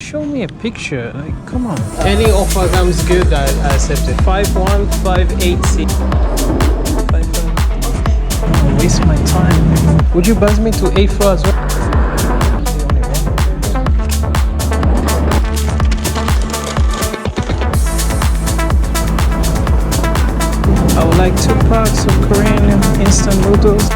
show me a picture. Like, come on. Any offer comes good, I accept it. 5158C. Don't waste my time. Would you buzz me to 8th floor as well? I would like 2 packs of Korean instant noodles.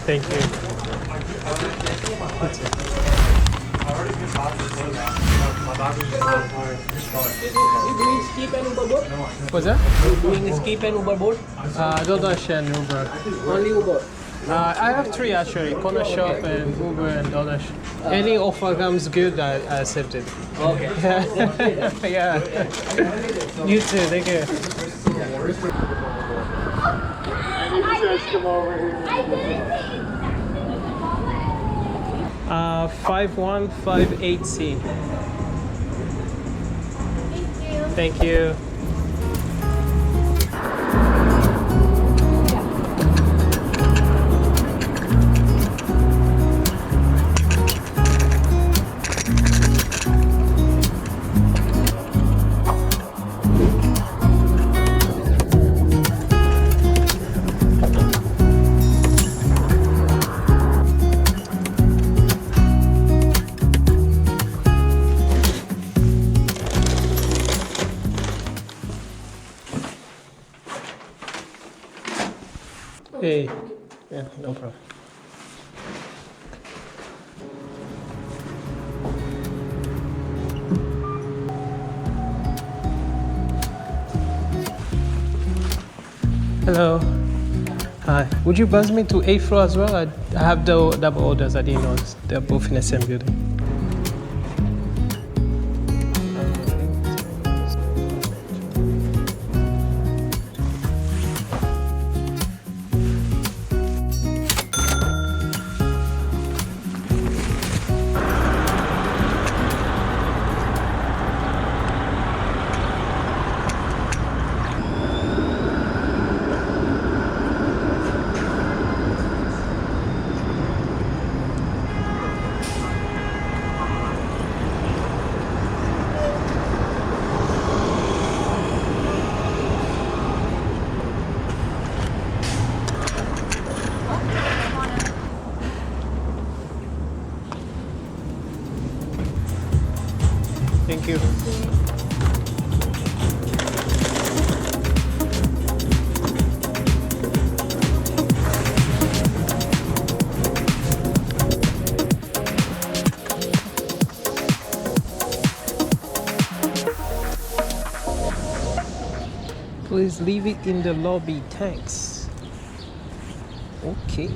Thank you. Skip and Uber board? What's that? You're doing skip and Uber board? Doordash and Uber. Only Uber. I have 3 actually, Cornershop and Uber and Doordash. Any offer comes good, I accept it. Okay. Yeah. You too, thank you. 5158C. Thank you. Hey, yeah, no problem. Hello. Hi. Would you buzz me to 8th floor as well? I have the double orders. I didn't know they're both in the same building. Thank you. Please leave it in the lobby. Thanks. Okay.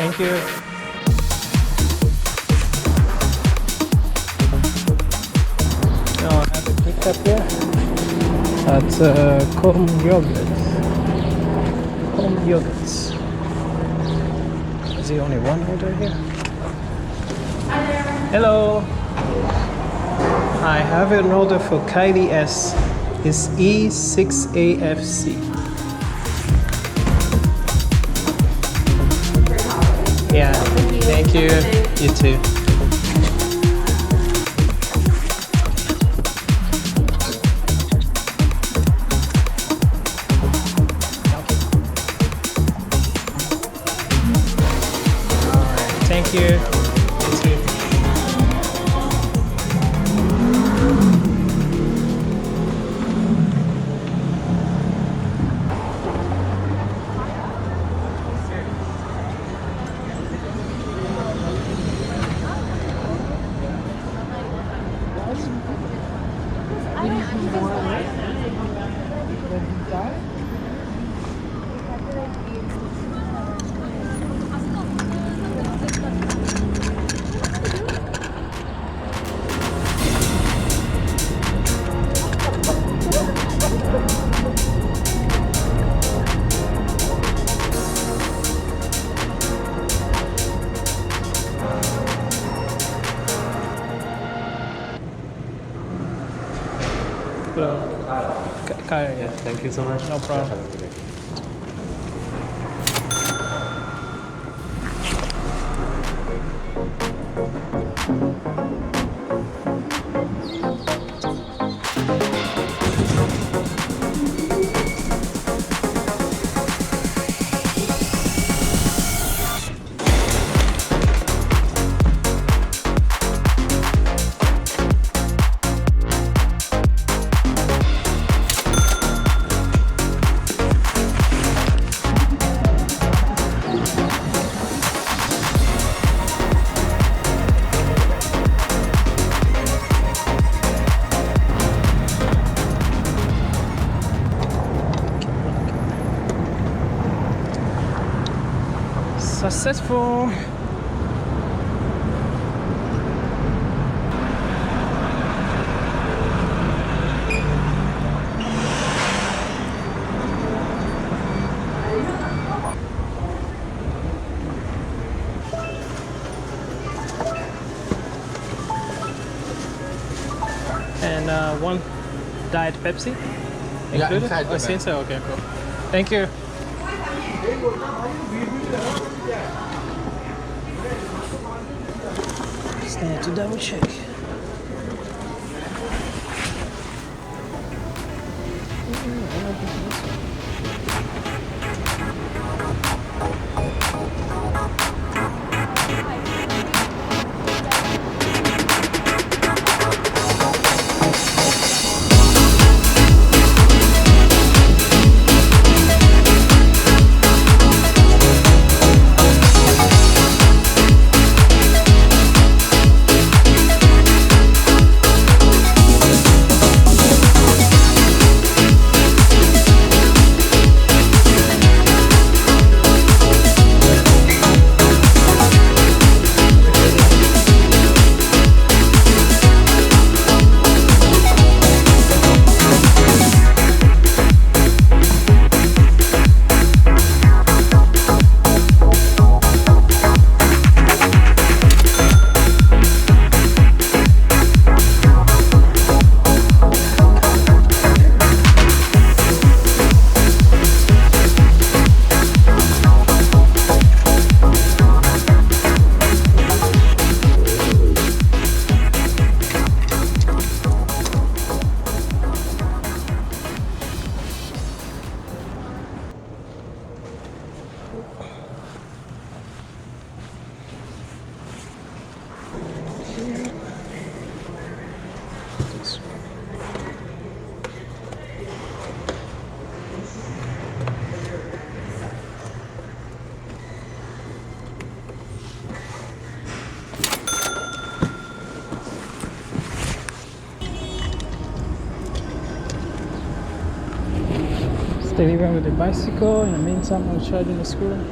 Thank you. Now I have it picked up here at Home Yogurt. Home Yogurts. Is there only one order here? Hello. I have an order for Kylie S. It's E6AFC. Yeah, thank you. You too. Thank you. You too. Car, yeah. Thank you so much. No problem. Have a good day. Successful. And one Diet Pepsi included? inside the Oh, it's bag. inside? Okay, cool. Thank you. Just need to double check. Delivering with the bicycle. In the meantime, I'm charging the scooter.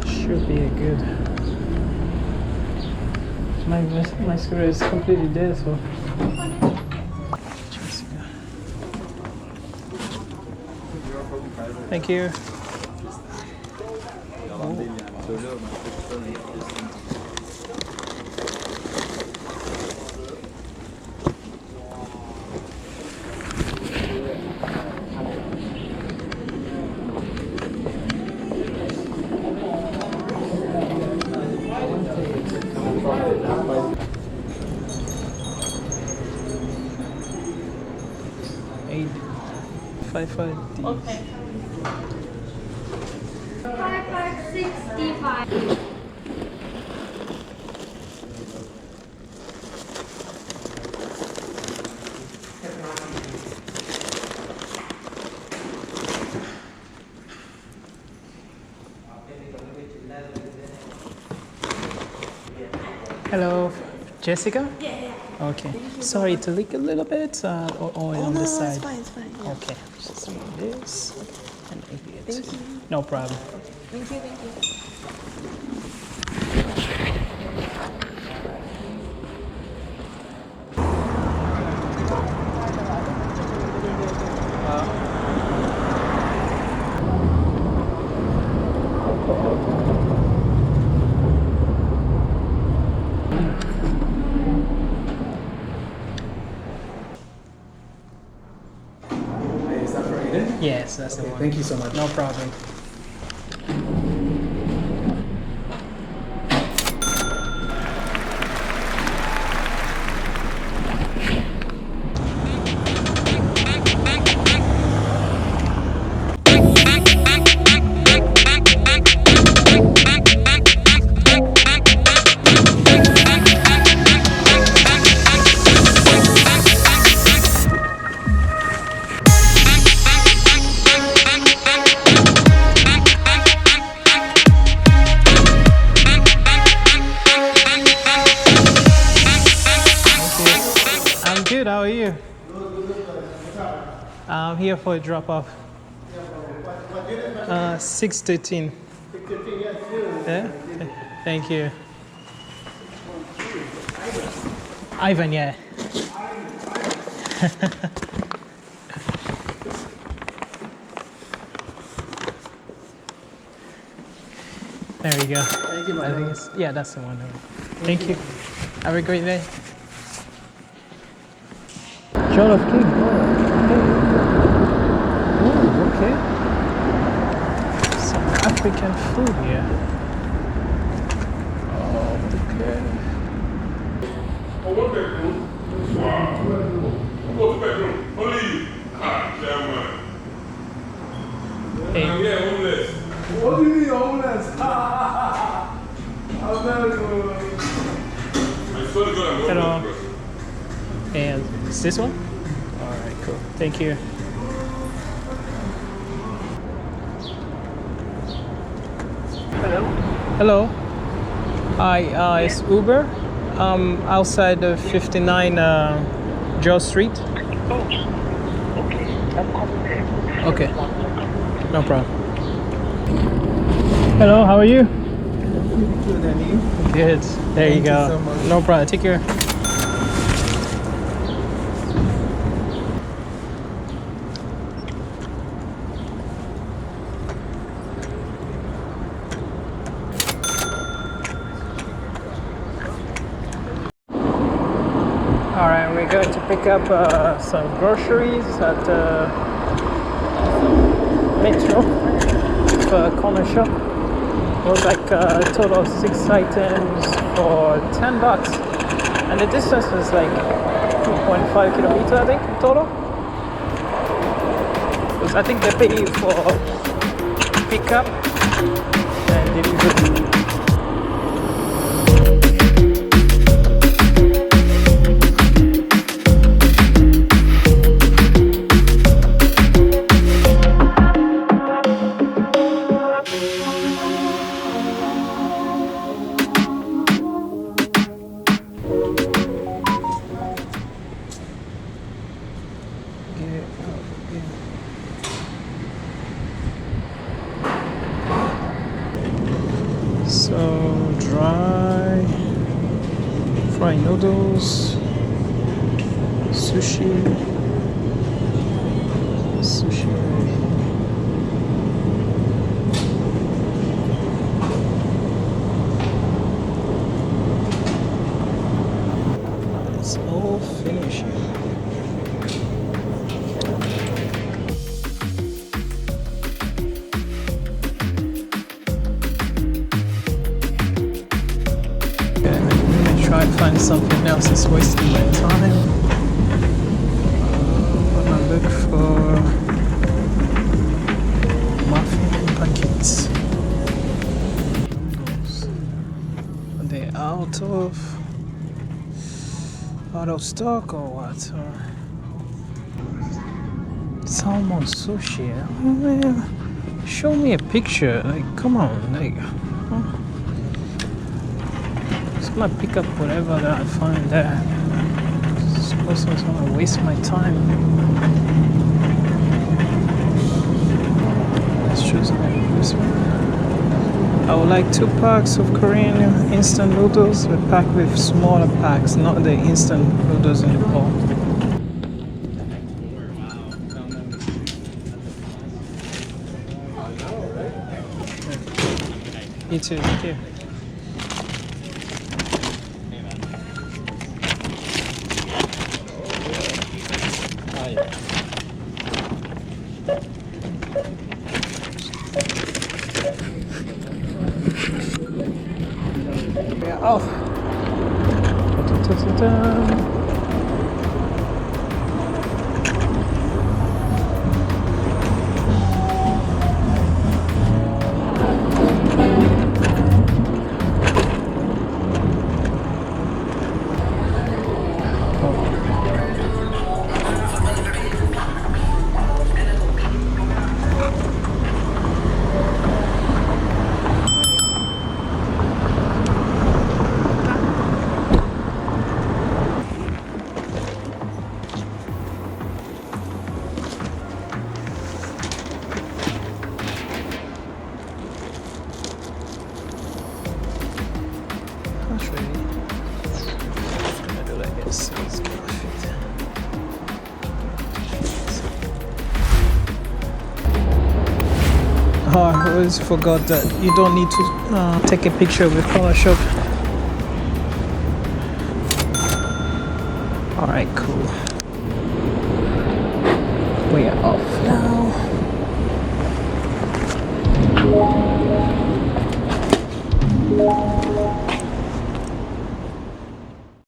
Should be a good. My scooter is completely dead, so. Thank you. Eight, 5 Okay. 5565. Hello, Jessica? Yeah. Okay. Sorry to leak a little bit oil on this side. It's fine, it's fine. Yeah. Okay. Just do this and maybe it. Thank you. No problem. Thank you, thank you. that's the one. Thank you so much. No problem. I'm good. How are you? I'm here for a drop off. 6:13. Yeah. Thank you. Ivan, yeah. There we go. Thank you, I think yeah, that's the one. Thank you. Have a great day. John of King. Oh, okay. Some African food here. Oh, okay. One bedroom? Wow. Go to bedroom. Only you. Chairman. Hey. Yeah, homeless. What do you mean homeless? I'm very good. I swear to God, I'm Hello. homeless. And is this one? All right, cool. Thank you. Hello. Hi, it's Uber. Outside the 59 Joe Street. Okay. No problem. Hello, how are you? Good, and you? Good. There you Thank you go. so much. No problem. Take care. All right, we're going to pick up some groceries at Metro for Cornershop. It was like a total of 6 items for $10, and the distance was like 2.5 kilometers, I think, total. 'Cause I think they pay you for pickup and delivery. So dry fried noodles, sushi. It's all finished. Try to find something else that's wasting my time. I'm gonna look for muffin and pancakes. Are they out of stock or what? Salmon sushi. Oh, man. Show me a picture. Like, come on, like. I'm gonna pick up whatever that I find there. This person's gonna waste my time. Let's choose this one. I would like 2 packs of Korean instant noodles, but packed with smaller packs, not the instant noodles in the bowl. You too, thank you. We are off. Da-da-da-da-da. Not really. I'm gonna do like this. Let's go with it. Oh, I always forgot that you don't need to take a picture with Cornershop. Alright, cool. We are off now.